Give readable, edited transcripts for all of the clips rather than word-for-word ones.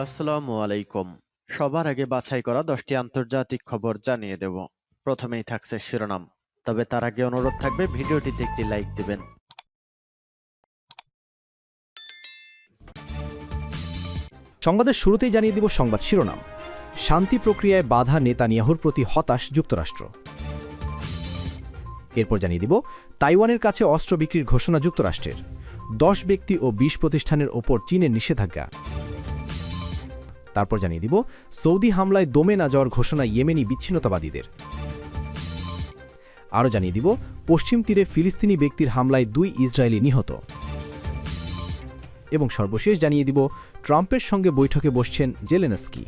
আসসালামু আলাইকুম। সবার আগে বাছাই করা 10টি আন্তর্জাতিক খবর জানিয়ে দেব। প্রথমেই থাকছে শিরোনাম। তবে তার আগে অনুরোধ থাকবে ভিডিওটিতে একটি লাইক দিবেন। সংবাদের শুরুতেই জানিয়ে দিব সংবাদ শিরোনাম। শান্তি প্রক্রিয়ায় বাধা নেতানিয়াহুর প্রতি হতাশ যুক্তরাষ্ট্র। এরপর জানিয়ে দিব তাইওয়ানের কাছে অস্ত্র বিক্রির ঘোষণা যুক্তরাষ্ট্রের। 10 ব্যক্তি ও 20 প্রতিষ্ঠানের ওপর চীনের নিষেধাজ্ঞা। তারপর জানিয়ে দিব সৌদি হামলায় দমে না যাওয়ার ঘোষণা ইয়েমেনি বিচ্ছিন্নতাবাদীদের। আরও জানিয়ে দিব পশ্চিম তীরে ফিলিস্তিনি ব্যক্তির হামলায় 2 ইসরায়েলি নিহত। এবং সর্বশেষ জানিয়ে দিব ট্রাম্পের সঙ্গে বৈঠকে বসছেন জেলেনস্কি।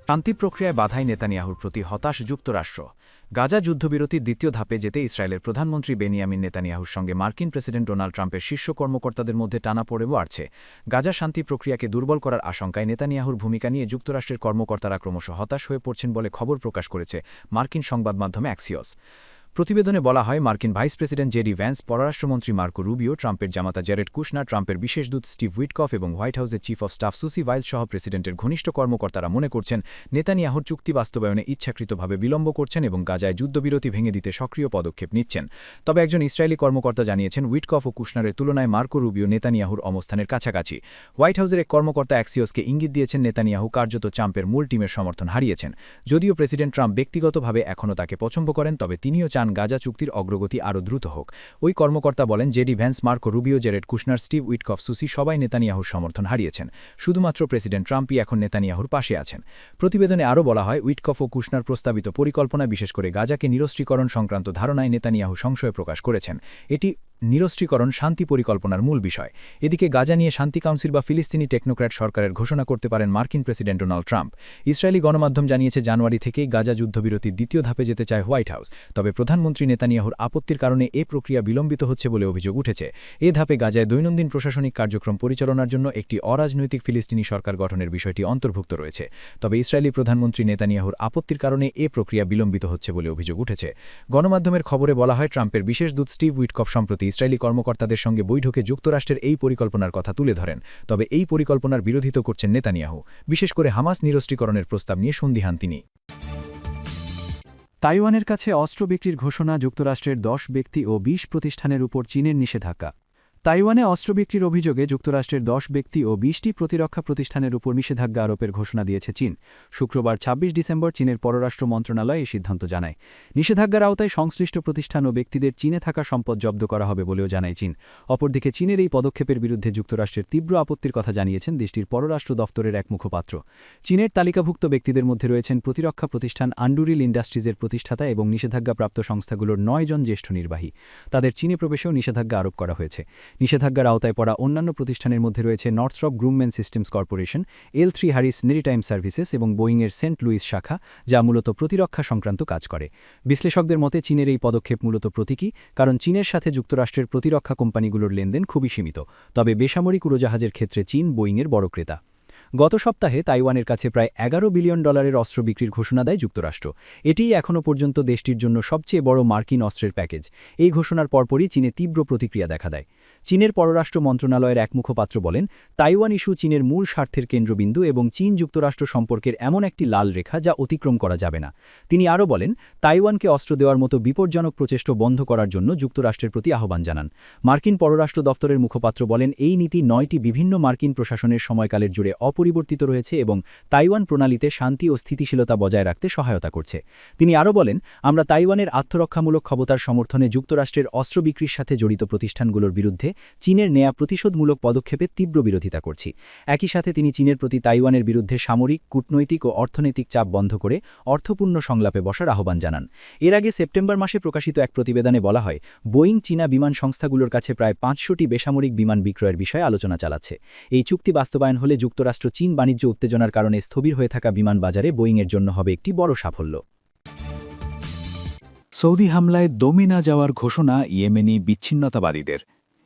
শান্তি প্রক্রিয়ায় বাধায় নেতানিয়াহুর প্রতি হতাশ যুক্তরাষ্ট্র। গাজা যুদ্ধবিরতির দ্বিতীয় ধাপে যেতে ইসরায়েলের প্রধানমন্ত্রী বেনিয়ামিন নেতানিয়াহুর সঙ্গে মার্কিন প্রেসিডেন্ট ডোনাল্ড ট্রাম্পের শীর্ষ কর্মকর্তাদের মধ্যে টানাপোড়েনও বাড়ছে। গাজা শান্তি প্রক্রিয়াকে দুর্বল করার আশঙ্কায় নেতানিয়াহুর ভূমিকা নিয়ে যুক্তরাষ্ট্রের কর্মকর্তারা ক্রমশ হতাশ হয়ে পড়ছেন বলে খবর প্রকাশ করেছে মার্কিন সংবাদ মাধ্যম অ্যাক্সিওস। প্রতিবেদনে বলা হয়, মার্কিন ভাইস প্রেসিডেন্ট জেডি ভ্যান্স, পররাষ্ট্রমন্ত্রী মার্কো রুবিও, ট্রাম্পের জামাতা জ্যারেড কুশনার, ট্রাম্পের বিশেষ দূত স্টিভ উইটকফ এবং হোয়াইট হাউসের চিফ অব স্টাফ সুসি ওয়াইলস সহ প্রেসিডেন্টের ঘনিষ্ঠ কর্মকর্তারা মনে করছেন নেতানিয়াহুর চুক্তি বাস্তবায়নে ইচ্ছাকৃতভাবে বিলম্ব করছেন এবং গাজায় যুদ্ধবিরতি ভেঙে দিতে সক্রিয় পদক্ষেপ নিচ্ছেন। তবে একজন ইসরায়েলি কর্মকর্তা জানিয়েছেন, উইটকফ ও কুশনারের তুলনায় মার্কো রুবিও নেতানিয়াহুর অবস্থানের কাছাকাছি। হোয়াইট হাউসের এক কর্মকর্তা অ্যাক্সিওসকে ইঙ্গিত দিয়েছেন নেতানিয়াহু কার্যত ট্রাম্পের মূল টিমের সমর্থন হারিয়েছেন। যদিও প্রেসিডেন্ট ট্রাম্প ব্যক্তিগতভাবে এখনও তাকে পছন্দ করেন, তবে তিনিও চান গাজা চুক্তির অগ্রগতি আরও দ্রুত হোক। ওই কর্মকর্তা বলেন, JD Vance, Marco Rubio, Jared Kushner, Steve Witkoff, Susi সবাই নেতানিয়াহুর সমর্থন হারিয়েছেন। শুধুমাত্র প্রেসিডেন্ট ট্রাম্পই এখন নেতানিয়াহুর পাশে আছেন। প্রতিবেদনে আরও বলা হয়, উইটকফ ও কুশনার প্রস্তাবিত পরিকল্পনা, বিশেষ করে গাজাকে নিরস্ত্রীকরণ সংক্রান্ত ধারণায় নেতানিয়াহু সংশয় প্রকাশ করেছেন। এটি নিরস্ত্রীকরণ শান্তি পরিকল্পনার মূল বিষয়। এদিকে গাজা নিয়ে শান্তি কাউন্সিল বা ফিলিস্তিনি টেকনোক্র্যাট সরকারের ঘোষণা করতে পারেন মার্কিন প্রেসিডেন্ট ডোনাল্ড ট্রাম্প। ইসরায়েলি গণমাধ্যম জানিয়েছে, জানুয়ারি থেকেই গাজা যুদ্ধবিরতির দ্বিতীয় ধাপে যেতে চায় হোয়াইট হাউস। তবে প্রধানমন্ত্রী নেতানিয়াহুর আপত্তির কারণে এ প্রক্রিয়া বিলম্বিত হচ্ছে বলে অভিযোগ উঠেছে। এ ধাপে গাজায় দৈনন্দিন প্রশাসনিক কার্যক্রম পরিচালনার জন্য একটি অরাজনৈতিক ফিলিস্তিনি সরকার গঠনের বিষয়টি অন্তর্ভুক্ত রয়েছে। তবে ইসরায়েলি প্রধানমন্ত্রী নেতানিয়াহুর আপত্তির কারণে এ প্রক্রিয়া বিলম্বিত হচ্ছে বলে অভিযোগ উঠেছে। গণমাধ্যমের খবরে বলা হয়, ট্রাম্পের বিশেষ দূত স্টিভ উইটকফ সম্প্রতি ইসরায়েলি কর্মকর্তাদের সঙ্গে বৈঠকে যুক্তরাষ্ট্রের এই পরিকল্পনার কথা তুলে ধরেন। তবে এই পরিকল্পনার বিরোধিতা করছেন নেতানিয়াহু। বিশেষ করে হামাস নিরস্ত্রীকরণের প্রস্তাব নিয়ে সন্দিহান তিনি। তাইওয়ানের কাছে অস্ত্র বিক্রির ঘোষণা যুক্তরাষ্ট্রের 10 ব্যক্তি ও 20 প্রতিষ্ঠানের উপর চীনের নিষেধাজ্ঞা। তাইওয়ানে অস্ত্র বিক্রির অভিযোগে যুক্তরাষ্ট্রের 10 ব্যক্তি ও 20টি প্রতিরক্ষা প্রতিষ্ঠানের উপর নিষেধাজ্ঞা আরোপের ঘোষণা দিয়েছে চীন। শুক্রবার 26 ডিসেম্বর চীনের পররাষ্ট্র মন্ত্রণালয় এই সিদ্ধান্ত জানায়। নিষেধাজ্ঞার আওতায় সংশ্লিষ্ট প্রতিষ্ঠান ও ব্যক্তিদের চীনে থাকা সম্পদ জব্দ করা হবে বলেও জানায় চীন। অপরদিকে চীনের এই পদক্ষেপের বিরুদ্ধে যুক্তরাষ্ট্রের তীব্র আপত্তির কথা জানিয়েছেন দেশটির পররাষ্ট্র দফতরের এক মুখপাত্র। চীনের তালিকাভুক্ত ব্যক্তিদের মধ্যে রয়েছেন প্রতিরক্ষা প্রতিষ্ঠান আন্ডুরিল ইন্ডাস্ট্রিজের প্রতিষ্ঠাতা এবং নিষেধাজ্ঞাপ্রাপ্ত সংস্থাগুলোর 9 জন জ্যেষ্ঠ নির্বাহী। তাদের চীনে প্রবেশেও নিষেধাজ্ঞা আরোপ করা হয়েছে। নিষেধাজ্ঞার আওতায় পড়া অন্যান্য প্রতিষ্ঠানের মধ্যে রয়েছে Northrop Grumman Systems Corporation, L3 Harris Maritime Services এবং বোয়িংয়ের সেন্ট লুইস শাখা, যা মূলত প্রতিরক্ষা সংক্রান্ত কাজ করে। বিশ্লেষকদের মতে চীনের এই পদক্ষেপ মূলত প্রতীকী, কারণ চীনের সাথে যুক্তরাষ্ট্রের প্রতিরক্ষা কোম্পানিগুলোর লেনদেন খুবই সীমিত। তবে বেসামরিক উড়োজাহাজের ক্ষেত্রে চীন বোয়িংয়ের বড় ক্রেতা। গত সপ্তাহে তাইওয়ানের কাছে প্রায় $11 বিলিয়ন অস্ত্র বিক্রির ঘোষণা দেয় যুক্তরাষ্ট্র। এটিই এখনও পর্যন্ত দেশটির জন্য সবচেয়ে বড় মার্কিন অস্ত্রের প্যাকেজ। এই ঘোষণার পরপরই চীনে তীব্র প্রতিক্রিয়া দেখা দেয়। চীনের পররাষ্ট্র মন্ত্রণালয়ের এক মুখপাত্র বলেন, তাইওয়ান ইস্যু চীনের মূল স্বার্থের কেন্দ্রবিন্দু এবং চীন যুক্তরাষ্ট্র সম্পর্কের এমন একটি লাল রেখা যা অতিক্রম করা যাবে না। তিনি আরও বলেন, তাইওয়ানকে অস্ত্র দেওয়ার মতো বিপজ্জনক প্রচেষ্টা বন্ধ করার জন্য যুক্তরাষ্ট্রের প্রতি আহ্বান জানান। মার্কিন পররাষ্ট্র দফতরের মুখপাত্র বলেন, এই নীতি 9টি বিভিন্ন মার্কিন প্রশাসনের সময়কালের জুড়ে অপরিবর্তিত রয়েছে এবং তাইওয়ান প্রণালীতে শান্তি ও স্থিতিশীলতা বজায় রাখতে সহায়তা করছে। তিনি আরও বলেন, আমরা তাইওয়ানের আত্মরক্ষামূলক ক্ষমতার সমর্থনে যুক্তরাষ্ট্রের অস্ত্র বিক্রির সাথে জড়িত প্রতিষ্ঠানগুলোর বিরুদ্ধে চীনের নেয়া প্রতিশোধমূলক পদক্ষেপের তীব্র বিরোধিতা করছি। একই সাথে তিনি চীনের প্রতি তাইওয়ানের বিরুদ্ধে সামরিক, কূটনৈতিক ও অর্থনৈতিক চাপ বন্ধ করে অর্থপূর্ণ সংলাপে বসার আহ্বান জানান। এর আগে সেপ্টেম্বর মাসে প্রকাশিত এক প্রতিবেদনে বলা হয়, বোয়িং চীনা বিমান সংস্থাগুলোর কাছে প্রায় 500টি বেসামরিক বিমান বিক্রয়ের বিষয়ে আলোচনা চালাচ্ছে। এই চুক্তি বাস্তবায়ন হলে যুক্তরাষ্ট্র চীন বাণিজ্য উত্তেজনার কারণে স্থবির হয়ে থাকা বিমান বাজারে বোয়িংয়ের জন্য হবে একটি বড় সাফল্য। সৌদি হামলায় দমে না যাওয়ার ঘোষণা ইয়েমেনি বিচ্ছিন্নতাবাদীদের।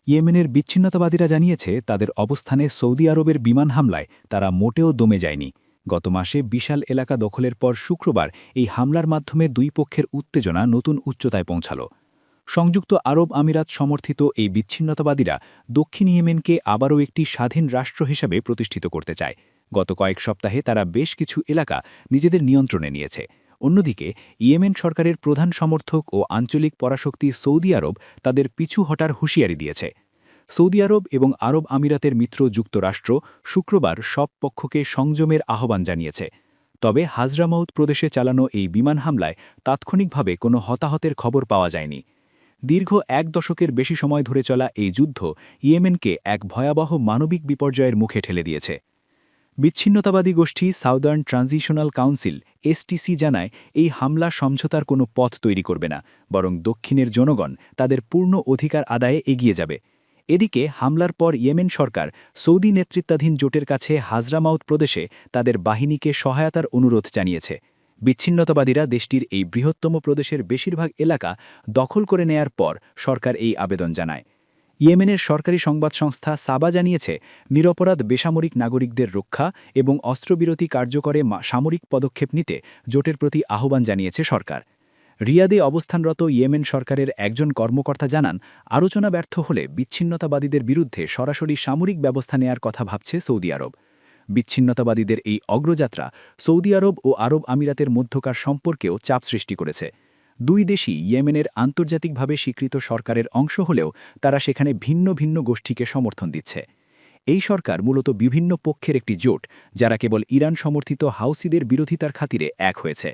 ইয়েমেনের বিচ্ছিন্নতাবাদীরা জানিয়েছে, তাদের অবস্থানে সৌদি আরবের বিমান হামলায় তারা মোটেও দমে যায়নি। গত মাসে বিশাল এলাকা দখলের পর শুক্রবার এই হামলার মাধ্যমে দুই পক্ষের উত্তেজনা নতুন উচ্চতায় পৌঁছাল। সংযুক্ত আরব আমিরাত সমর্থিত এই বিচ্ছিন্নতাবাদীরা দক্ষিণ ইয়েমেনকে আবারও একটি স্বাধীন রাষ্ট্র হিসাবে প্রতিষ্ঠিত করতে চায়। গত কয়েক সপ্তাহে তারা বেশ কিছু এলাকা নিজেদের নিয়ন্ত্রণে নিয়েছে। অন্যদিকে ইয়েমেন সরকারের প্রধান সমর্থক ও আঞ্চলিক পরাশক্তি সৌদি আরব তাদের পিছু হটার হুঁশিয়ারি দিয়েছে। সৌদি আরব এবং আরব আমিরাতের মিত্র যুক্তরাষ্ট্র শুক্রবার সব পক্ষকে সংযমের আহ্বান জানিয়েছে। তবে হাজরামাউত প্রদেশে চালানো এই বিমান হামলায় তাৎক্ষণিকভাবে কোনো হতাহতের খবর পাওয়া যায়নি। দীর্ঘ এক দশকের বেশি সময় ধরে চলা এই যুদ্ধ ইয়েমেনকে এক ভয়াবহ মানবিক বিপর্যয়ের মুখে ঠেলে দিয়েছে। বিচ্ছিন্নতাবাদী গোষ্ঠী সাউদার্ন ট্রানজিশনাল কাউন্সিল এসটিসি জানায় এই হামলা সমঝোতার কোনো পথ তৈরি করবে না, বরং দক্ষিণের জনগণ তাদের পূর্ণ অধিকার আদায়ে এগিয়ে যাবে। এদিকে হামলার পর ইয়েমেন সরকার সৌদি নেতৃত্বাধীন জোটের কাছে হাজরামাউত প্রদেশে তাদের বাহিনীকে সহায়তার অনুরোধ জানিয়েছে। বিচ্ছিন্নতাবাদীরা দেশটির এই বৃহত্তম প্রদেশের বেশিরভাগ এলাকা দখল করে নেয়ার পর সরকার এই আবেদন জানায়। ইয়েমেনের সরকারি সংবাদ সংস্থা সাবা জানিয়েছে, নিরপরাধ বেসামরিক নাগরিকদের রক্ষা এবং অস্ত্রবিরতি কার্যকরে সামরিক পদক্ষেপ নিতে জোটের প্রতি আহ্বান জানিয়েছে সরকার। রিয়াদে অবস্থানরত ইয়েমেন সরকারের একজন কর্মকর্তা জানান, আলোচনা ব্যর্থ হলে বিচ্ছিন্নতাবাদীদের বিরুদ্ধে সরাসরি সামরিক ব্যবস্থা নেয়ার কথা ভাবছে সৌদি আরব। বিচ্ছিন্নতাবাদীদের এই অগ্রযাত্রা সৌদি আরব ও আরব আমিরাতের মধ্যকার সম্পর্কেও চাপ সৃষ্টি করেছে। দুই দেশই ইয়েমেনের আন্তর্জাতিকভাবে স্বীকৃত সরকারের অংশ হলেও তারা সেখানে ভিন্ন ভিন্ন গোষ্ঠীকে সমর্থন দিচ্ছে। এই সরকার মূলত বিভিন্ন পক্ষের একটি জোট, যারা কেবল ইরান সমর্থিত হাউসিদের বিরোধিতার খাতিরে এক হয়েছে।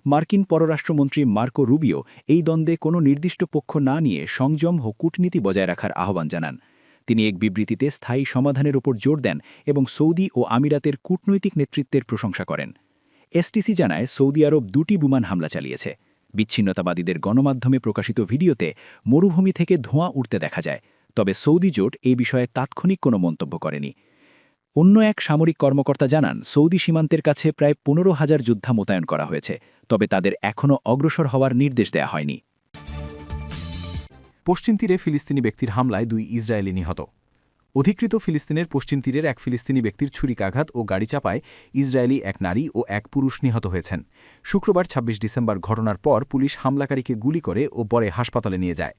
মার্কিন পররাষ্ট্রমন্ত্রী মার্কো রুবিও এই দ্বন্দ্বে কোনো নির্দিষ্ট পক্ষ না নিয়ে সংযম ও কূটনীতি বজায় রাখার আহ্বান জানান। তিনি এক বিবৃতিতে স্থায়ী সমাধানের ওপর জোর দেন এবং সৌদি ও আমিরাতের কূটনৈতিক নেতৃত্বের প্রশংসা করেন। এসটিসি জানায়, সৌদি আরব 2টি বিমান হামলা চালিয়েছে। বিচ্ছিন্নতাবাদীদের গণমাধ্যমে প্রকাশিত ভিডিওতে মরুভূমি থেকে ধোঁয়া উঠতে দেখা যায়, তবে সৌদি জোট এই বিষয়ে তাৎক্ষণিক কোনো মন্তব্য করেনি। অন্য এক সামরিক কর্মকর্তা জানান, সৌদি সীমান্তের কাছে প্রায় 15,000 যোদ্ধা মোতায়েন করা হয়েছে, তবে তাদের এখনও অগ্রসর হওয়ার নির্দেশ দেয়া হয়নি। পশ্চিম তীরে ফিলিস্তিনি ব্যক্তির হামলায় 2 ইসরায়েলি নিহত। অধিকৃত ফিলিস্তিনের পশ্চিম তীরের এক ফিলিস্তিনি ব্যক্তির ছুরিকাঘাত ও গাড়ি চাপায় ইসরায়েলি এক নারী ও এক পুরুষ নিহত হয়েছেন। শুক্রবার 26 ডিসেম্বর ঘটনার পর পুলিশ হামলাকারীকে গুলি করে ও পরে হাসপাতালে নিয়ে যায়।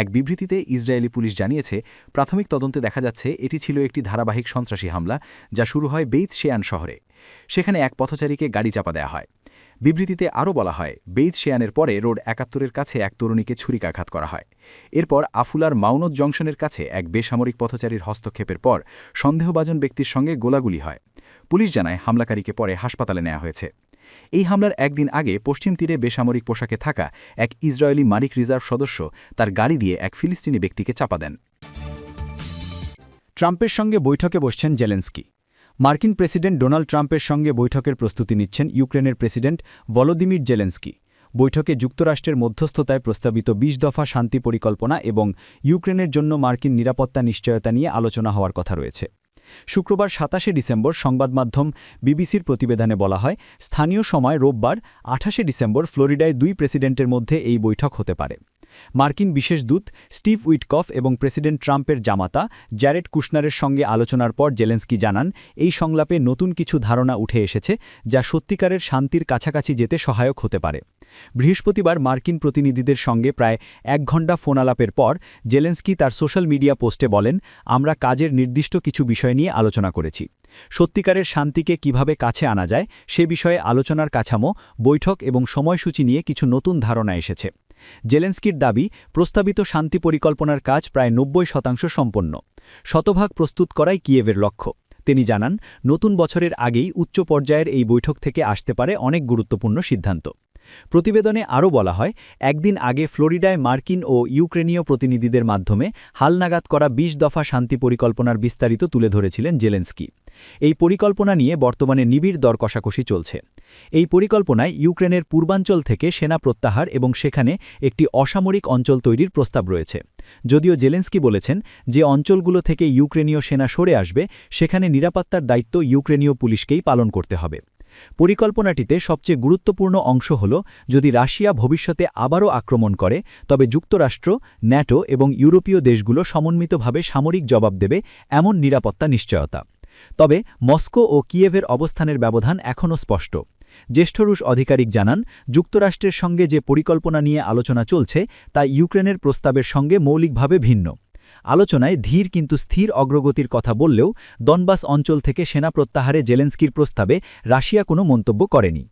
এক বিবৃতিতে ইসরায়েলি পুলিশ জানিয়েছে, প্রাথমিক তদন্তে দেখা যাচ্ছে এটি ছিল একটি ধারাবাহিক সন্ত্রাসী হামলা, যা শুরু হয় বেইত শেয়ান শহরে। সেখানে এক পথচারীকে গাড়ি চাপা দেওয়া হয়। বিবৃতিতে আরও বলা হয়, বেইত শেয়ানের পরে রোড 71-এর কাছে এক তরুণীকে ছুরিকাঘাত করা হয়। এরপর আফুলার মাউনত জংশনের কাছে এক বেসামরিক পথচারীর হস্তক্ষেপের পর সন্দেহভাজন ব্যক্তির সঙ্গে গোলাগুলি হয়। পুলিশ জানায়, হামলাকারীকে পরে হাসপাতালে নেওয়া হয়েছে। এই হামলার একদিন আগে পশ্চিম তীরে বেসামরিক পোশাকে থাকা এক ইসরায়েলি মারিক রিজার্ভ সদস্য তার গাড়ি দিয়ে এক ফিলিস্তিনি ব্যক্তিকে চাপা দেন। ট্রাম্পের সঙ্গে বৈঠকে বসছেন জেলেনস্কি। মার্কিন প্রেসিডেন্ট ডোনাল্ড ট্রাম্পের সঙ্গে বৈঠকের প্রস্তুতি নিচ্ছেন ইউক্রেনের প্রেসিডেন্ট ভলোদিমির জেলেনস্কি। বৈঠকে যুক্তরাষ্ট্রের মধ্যস্থতায় প্রস্তাবিত 20 দফা শান্তি পরিকল্পনা এবং ইউক্রেনের জন্য মার্কিন নিরাপত্তা নিশ্চয়তা নিয়ে আলোচনা হওয়ার কথা রয়েছে। শুক্রবার 27 ডিসেম্বর সংবাদমাধ্যম বিবিসির প্রতিবেদনে বলা হয়, স্থানীয় সময় রোববার 28 ডিসেম্বর ফ্লোরিডায় 2 প্রেসিডেন্টের মধ্যে এই বৈঠক হতে পারে। মার্কিন বিশেষ দূত স্টিভ উইটকফ এবং প্রেসিডেন্ট ট্রাম্পের জামাতা জ্যারেড কুশনারের সঙ্গে আলোচনার পর জেলেনস্কি জানান, এই সংলাপে নতুন কিছু ধারণা উঠে এসেছে যা সত্যিকারের শান্তির কাছাকাছি যেতে সহায়ক হতে পারে। বৃহস্পতিবার মার্কিন প্রতিনিধিদের সঙ্গে প্রায় 1 ঘণ্টা ফোন আলাপের পর জেলেনস্কি তার সোশ্যাল মিডিয়া পোস্টে বলেন, আমরা কাজের নির্দিষ্ট কিছু বিষয় নিয়ে আলোচনা করেছি। সত্যিকারের শান্তিকে কিভাবে কাছে আনা যায় সে বিষয়ে আলোচনার কাঠামো, বৈঠক এবং সময়সূচি নিয়ে কিছু নতুন ধারণা এসেছে। জেলেনস্কির দাবি, প্রস্তাবিত শান্তি পরিকল্পনার কাজ প্রায় 90% সম্পন্ন। শতভাগ প্রস্তুত করাই কিয়েভের লক্ষ্য। তিনি জানান, নতুন বছরের আগেই উচ্চ পর্যায়ের এই বৈঠক থেকে আসতে পারে অনেক গুরুত্বপূর্ণ সিদ্ধান্ত। প্রতিবেদনে আরও বলা হয়, একদিন আগে ফ্লোরিডায় মার্কিন ও ইউক্রেনীয় প্রতিনিধিদের মাধ্যমে হালনাগাদ করা 20 দফা শান্তি পরিকল্পনার বিস্তারিত তুলে ধরেছিলেন জেলেনস্কি। এই পরিকল্পনা নিয়ে বর্তমানে নিবিড় দর কষাকষি চলছে। এই পরিকল্পনায় ইউক্রেনের পূর্বাঞ্চল থেকে সেনা প্রত্যাহার এবং সেখানে একটি অসামরিক অঞ্চল তৈরির প্রস্তাব রয়েছে। যদিও জেলেনস্কি বলেছেন, যে অঞ্চলগুলো থেকে ইউক্রেনীয় সেনা সরে আসবে সেখানে নিরাপত্তার দায়িত্ব ইউক্রেনীয় পুলিশকেই পালন করতে হবে। পরিকল্পনাটিতে সবচেয়ে গুরুত্বপূর্ণ অংশ হল, যদি রাশিয়া ভবিষ্যতে আবারও আক্রমণ করে তবে যুক্তরাষ্ট্র, ন্যাটো এবং ইউরোপীয় দেশগুলো সমন্বিতভাবে সামরিক জবাব দেবে, এমন নিরাপত্তা নিশ্চয়তা। তবে মস্কো ও কিয়েভের অবস্থানের ব্যবধান এখনও স্পষ্ট। জ্যেষ্ঠ রুশ আধিকারিক জানান, যুক্তরাষ্ট্রের সঙ্গে যে পরিকল্পনা নিয়ে আলোচনা চলছে তা ইউক্রেনের প্রস্তাবের সঙ্গে মৌলিকভাবে ভিন্ন। আলোচনায় ধীর কিন্তু স্থির অগ্রগতির কথা বললেও দনবাস অঞ্চল থেকে সেনা প্রত্যাহারে জেলেনস্কির প্রস্তাবে রাশিয়া কোনো মন্তব্য করেনি।